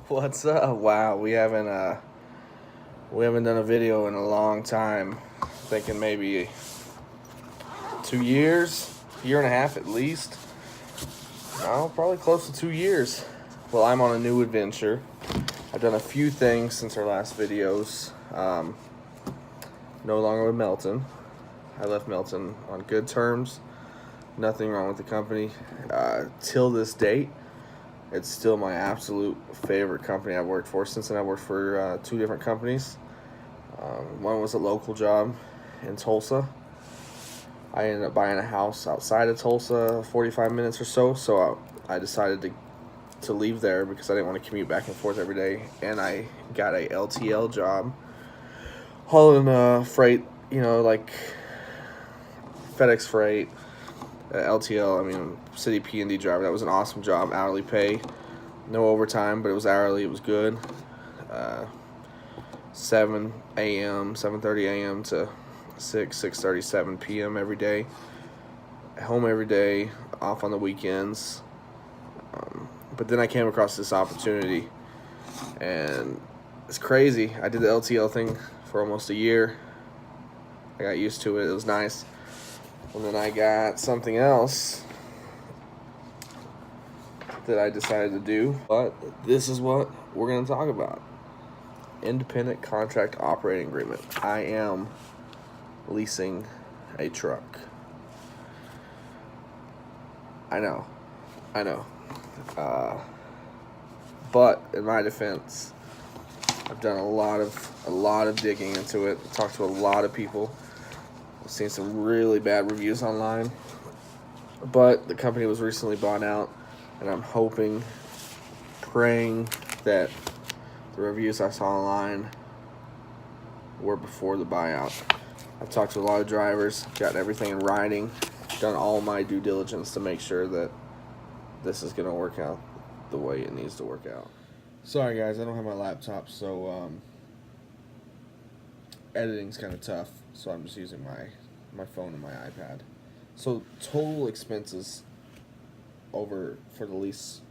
What's up? Wow, we haven't done a video in a long time. Thinking maybe 2 years, year and a half at least. No, probably close to 2 years. Well, I'm on a new adventure. I've done a few things since our last videos. No longer with Melton. I left Melton on good terms. Nothing wrong with the company. Till this date, it's still my absolute favorite company I've worked for. Since then, I worked for two different companies. One was a local job in Tulsa. I ended up buying a house outside of Tulsa, 45 minutes or so. So I decided to leave there because I didn't want to commute back and forth every day. And I got a LTL job, hauling freight, like FedEx freight, LTL. I mean, city P&D driver. That was an awesome job. Hourly pay, no overtime, but it was hourly. It was good. 7 a.m., 7:30 a.m. to 6:30, 7 p.m. every day. Home every day, off on the weekends. But then I came across this opportunity, and it's crazy. I did the LTL thing for almost a year. I got used to it. It was nice. And then I got something else that I decided to do. But this is what we're going to talk about. Independent contract operating agreement. I am leasing a truck. I know. But in my defense, I've done a lot of digging into it. Talked to a lot of people. I've seen some really bad reviews online. But the company was recently bought out, and I'm hoping, praying that the reviews I saw online were before the buyout. I've talked to a lot of drivers, gotten everything in writing, done all my due diligence to make sure that this is going to work out the way it needs to work out. Sorry guys, I don't have my laptop, so editing's kind of tough, so I'm just using my phone and my iPad. So total expenses over for the lease,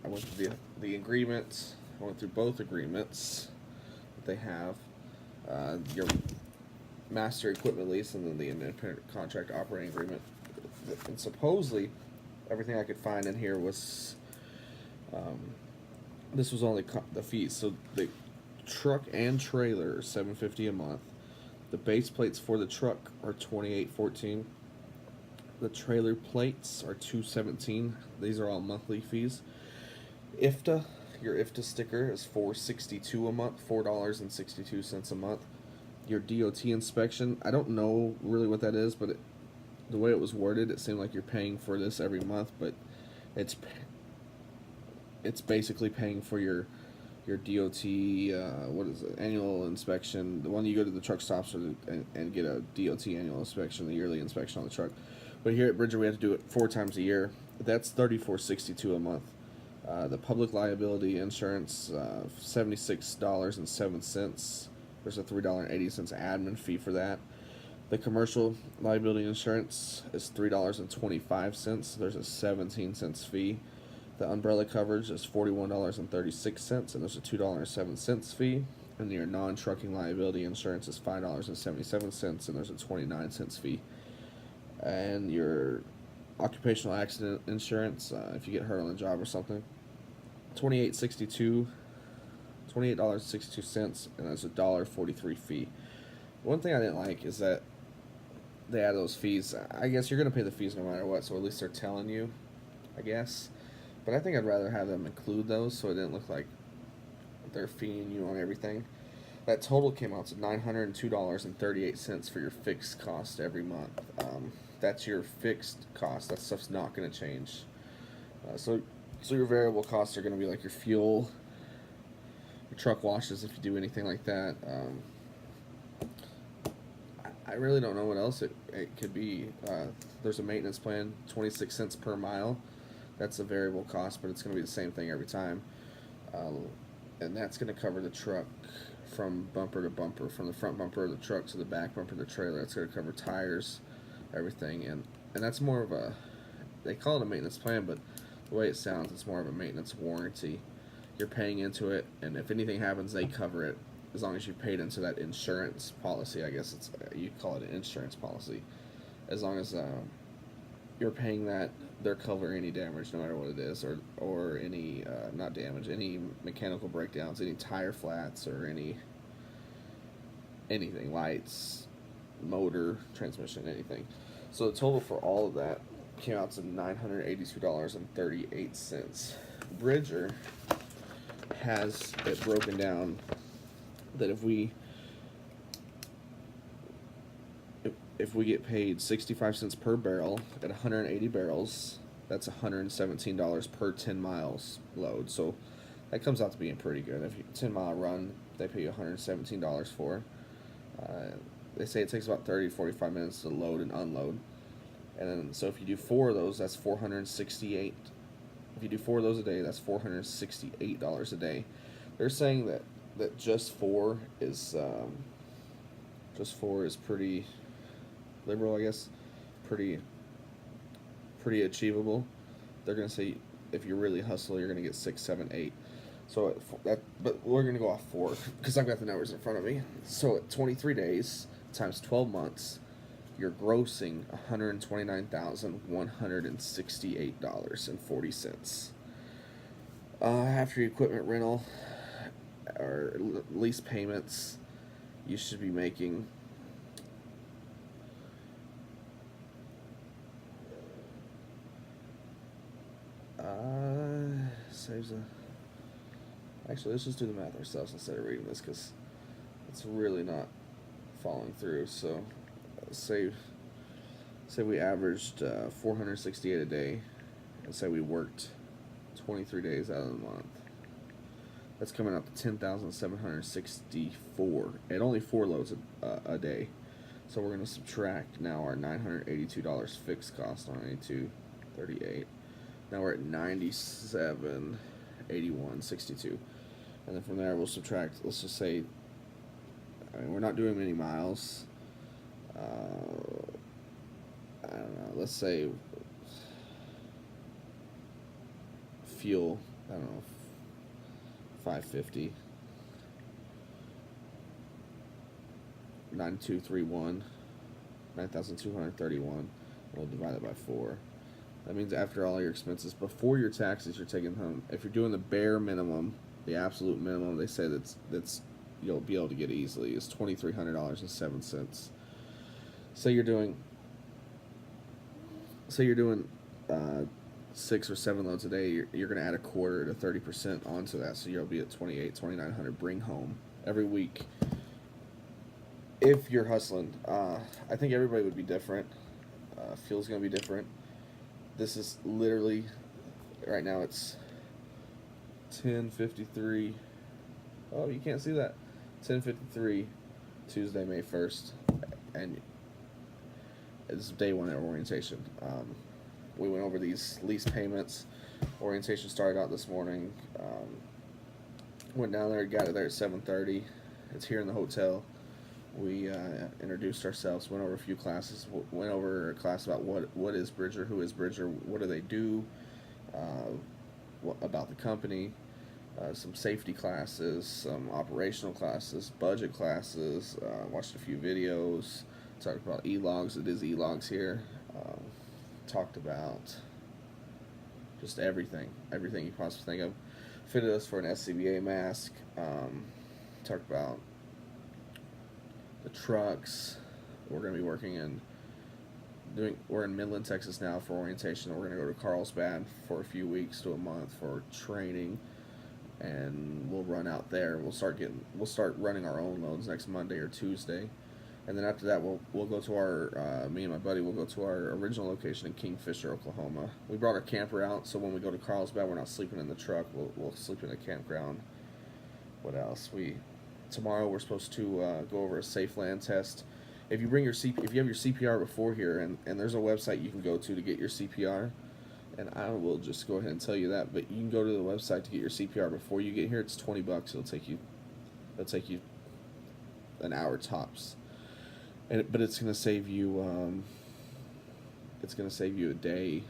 I went through the agreement. I went through both agreements that they have. Your master equipment lease and then the independent contract operating agreement. And supposedly, everything I could find in here was, this was only the fees. So the truck and trailer are $750 a month. The base plates for the truck are $28.14. The trailer plates are $217. These are all monthly fees. Your IFTA sticker is $462 a month, $4.62 a month. Your DOT inspection, I don't know really what that is, but the way it was worded, it seemed like you're paying for this every month, but it's basically paying for your DOT, what is it, annual inspection, the one you go to the truck stops and get a DOT annual inspection, the yearly inspection on the truck. But here at Bridger, we have to do it 4 times a year. That's $34.62 a month. The public liability insurance, $76.07. There's a $3.80 admin fee for that. The commercial liability insurance is $3.25. There's a 17-cent fee. The umbrella coverage is $41.36, and there's a $2.07 fee. And your non-trucking liability insurance is $5.77, and there's a 29-cent fee. And your occupational accident insurance, if you get hurt on the job or something, $28.62, and there's a $1.43 fee. One thing I didn't like is that they add those fees. I guess you're going to pay the fees no matter what, so at least they're telling you, I guess. But I think I'd rather have them include those so it didn't look like they're feeing you on everything. That total came out to $902.38 for your fixed cost every month. That's your fixed cost. That stuff's not going to change. So your variable costs are going to be like your fuel, your truck washes if you do anything like that. I really don't know what else it could be. There's a maintenance plan, 26 cents per mile. That's a variable cost, but it's going to be the same thing every time. And that's going to cover the truck from bumper to bumper, from the front bumper of the truck to the back bumper of the trailer. That's going to cover tires, everything. And that's more of a, they call it a maintenance plan, but the way it sounds, it's more of a maintenance warranty. you're paying into it, and if anything happens, they cover it as long as you paid into that insurance policy. I guess it's you call it an insurance policy. As long as you're paying that, they're covering any damage, no matter what it is, or any not damage, any mechanical breakdowns, any tire flats, or anything, lights, motor, transmission, anything. So the total for all of that came out to $982.38. Bridger has it broken down that if we get paid 65 cents per barrel at 180 barrels, that's $117 per 10 miles load. So that comes out to being pretty good. If you 10-mile run, they pay you $117 for. They say it takes about 30 to 45 minutes to load and unload. And then, so if you do 4 of those, that's $468. If you do 4 of those a day, that's $468 a day. They're saying that just 4 is pretty liberal, I guess, pretty achievable. They're gonna say if you really hustle, you're gonna get 6, 7, 8. So but we're gonna go off 4 because I've got the numbers in front of me. So at 23 days times 12 months, you're grossing $129,168.40. After your equipment rental or lease payments, you should be making saves a. Actually, let's just do the math ourselves instead of reading this because it's really not following through. So, say we averaged 468 a day, and say we worked 23 days out of the month. That's coming out to 10,764 at only 4 loads a day. So we're going to subtract now our $982 fixed cost on 82.38. Now we're at 97.81.62, and then from there we'll subtract. Let's just say, I mean, we're not doing many miles. I don't know. Let's say fuel. I don't know. 550. 9231. 9,231. We'll divide it by 4. That means after all your expenses, before your taxes, you're taking home. If you're doing the bare minimum, the absolute minimum, they say that's you'll be able to get easily is $2,300.07. Say you're doing 6 or 7 loads a day. You're going to add a quarter to 30% onto that, so you'll be at $2,900 bring home every week. If you're hustling, I think everybody would be different. Fuel's going to be different. This is literally, right now it's 10:53. Oh, you can't see that. 10:53, Tuesday, May 1st, and it's day 1 at orientation. We went over these lease payments. Orientation started out this morning. Went down there, got it there at 7:30. It's here in the hotel. We introduced ourselves, went over a few classes, went over a class about what is Bridger, who is Bridger, what do they do, what about the company, some safety classes, some operational classes, budget classes, watched a few videos, talked about e-logs. It is e-logs here. Talked about just everything you possibly think of. Fitted us for an SCBA mask. Talked about the trucks. We're going to be working we're in Midland, Texas now for orientation. We're going to go to Carlsbad for a few weeks to a month for training, and we'll run out there. We'll start running our own loads next Monday or Tuesday, and then after that we'll go to our me and my buddy will go to our original location in Kingfisher, Oklahoma. We brought our camper out, so when we go to Carlsbad, we're not sleeping in the truck. We'll sleep in a campground. What else? Tomorrow we're supposed to go over a safe land test. If you have your CPR before here, and there's a website you can go to get your CPR, and I will just go ahead and tell you that. But you can go to the website to get your CPR before you get here. It's $20. It'll take you an hour tops, but it's gonna save you a day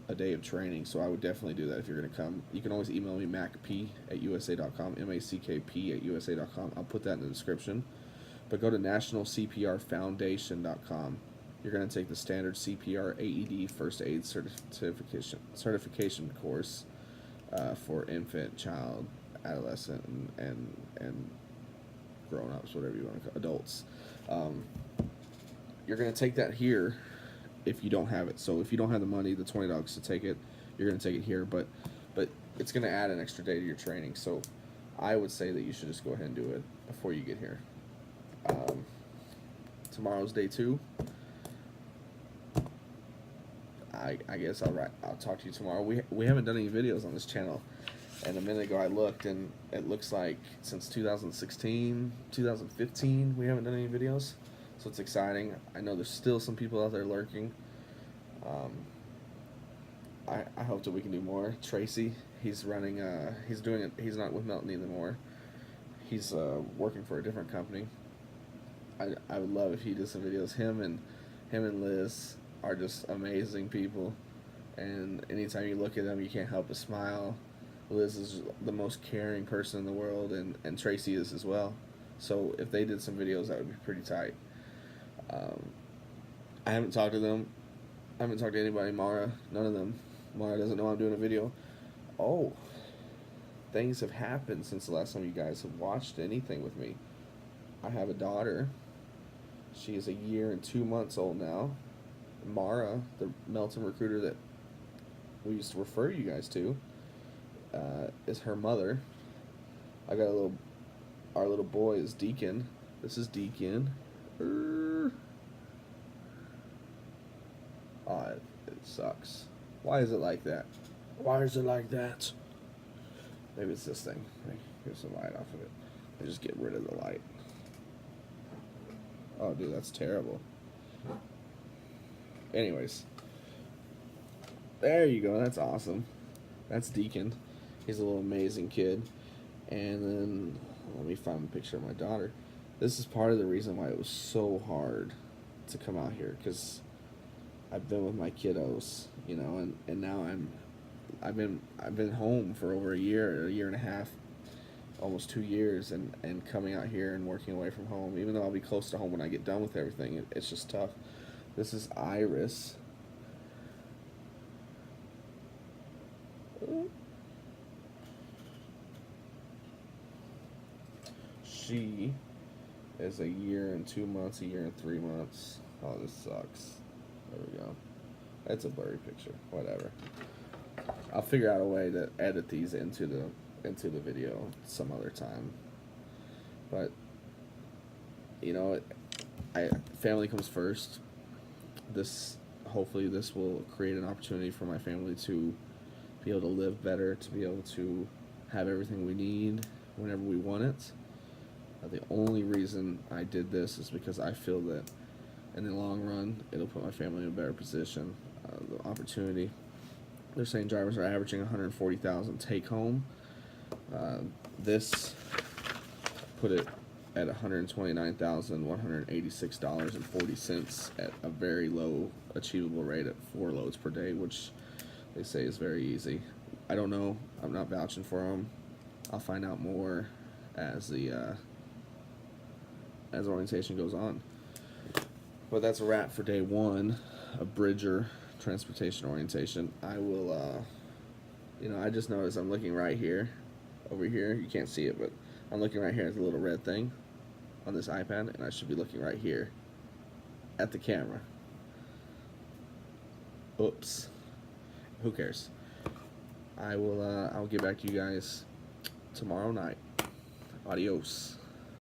a day of training. So I would definitely do that if you're going to come. You can always email me macp@usa.com, mackp@usa.com. I'll put that in the description. But go to nationalcprfoundation.com. You're going to take the standard CPR AED first aid certification course for infant, child, adolescent, and grown-ups, whatever you want to call adults. You're going to take that here if you don't have it. So if you don't have the money, the $20 to take it, you're going to take it here. But it's going to add an extra day to your training. So I would say that you should just go ahead and do it before you get here. Tomorrow's day 2. I guess I'll talk to you tomorrow. We haven't done any videos on this channel, and a minute ago I looked, and it looks like since 2016, 2015 we haven't done any videos. So it's exciting. I know there's still some people out there lurking. I hope that we can do more. Tracy, he's running. He's doing it. He's not with Melton anymore. He's working for a different company. I would love if he did some videos. Him and Liz are just amazing people, and anytime you look at them, you can't help but smile. Liz is the most caring person in the world, and Tracy is as well. So if they did some videos, that would be pretty tight. I haven't talked to them. I haven't talked to anybody. Mara, none of them. Mara doesn't know I'm doing a video. Oh, things have happened since the last time you guys have watched anything with me. I have a daughter. She is 1 year and 2 months old now. Mara, the Melton recruiter that we used to refer you guys to, is her mother. I got our little boy is Deacon. This is Deacon. Oh, it sucks. Why is it like that? Why is it like that? Maybe it's this thing. Here's the light off of it. I just get rid of the light. Oh, dude, that's terrible. Anyways, there you go. That's awesome. That's Deacon. He's a little amazing kid. And then let me find a picture of my daughter. This is part of the reason why it was so hard to come out here, because I've been with my kiddos, you know, and now I've been home for over a year and a half, almost 2 years, and coming out here and working away from home, even though I'll be close to home when I get done with everything, it's just tough. This is Iris. She is 1 year and 2 months, 1 year and 3 months. Oh, this sucks. There we go. That's a blurry picture. Whatever. I'll figure out a way to edit these into the video some other time. But you know, family comes first. Hopefully this will create an opportunity for my family to be able to live better, to be able to have everything we need whenever we want it. The only reason I did this is because I feel that in the long run it'll put my family in a better position. The opportunity, they're saying drivers are averaging 140,000 take home. This put it at $129,186.40 at a very low achievable rate at 4 loads per day, which they say is very easy. I don't know. I'm not vouching for them. I'll find out more as the orientation goes on. But that's a wrap for day 1 of Bridger transportation orientation. I will, I just noticed I'm looking right here, over here. You can't see it, but I'm looking right here at the little red thing on this iPad, and I should be looking right here at the camera. Oops. Who cares? I'll get back to you guys tomorrow night. Adios.